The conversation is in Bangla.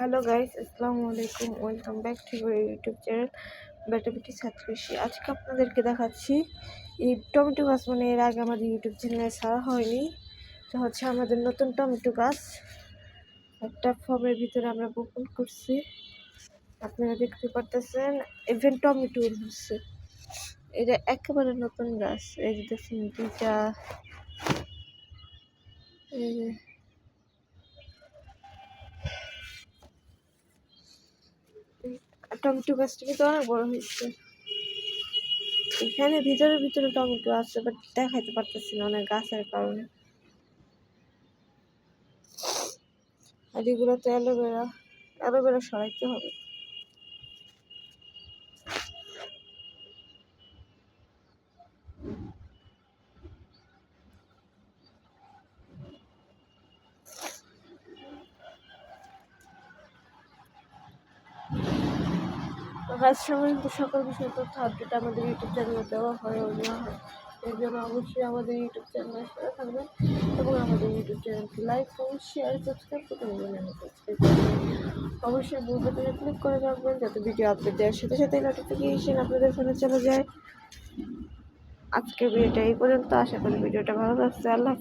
হ্যালো গাইস, আসসালামু আলাইকুম। Welcome back to your YouTube channel বেটাবিটি ছাত্রীশী। আজকে আপনাদেরকে দেখাচ্ছি এই টমেটো গাছ। মানে এর আগে আমাদের ইউটিউব চ্যানেলে ছাড়া হয়নি। তো হচ্ছে আমাদের নতুন টমেটো গাছ একটা ফর্মের ভিতরে আমরা বপন করছি। আপনারা দেখতে পারতেছেন ইভেন টমেটো হচ্ছে। এটা একেবারে নতুন গাছ। এই যে দেখছেন দুইটা, এই যে টমেটো গাছটা কিন্তু অনেক বড় হয়েছে। এখানে ভিতরে ভিতরে টমেটো আছে, বাট দেখাইতে পারতেছি না অনেক গাছের কারণে। আর এগুলো তো অ্যালোভেরা সরাইতে হবে। গাছ সম্বন্ধে সকল বিষয় তথ্য আপডেট আমাদের ইউটিউব চ্যানেলে দেওয়া হয় ও নেওয়া হয়। এর জন্য অবশ্যই আমাদের ইউটিউব চ্যানেলের সাথে থাকবেন এবং আমাদের ইউটিউব চ্যানেলকে লাইক এবং শেয়ার সাবস্ক্রাইব করতে ভুলবেন না। অবশ্যই বেল বাটনে ক্লিক করে রাখবেন যাতে ভিডিও আপলোড দেওয়ার সাথে সাথে নোটিফিকেশন আপনাদের ফোনে চলে যায়। আজকের ভিডিওটা এই পর্যন্ত। আশা করি ভিডিওটা ভালো লাগছে। আল্লাহ।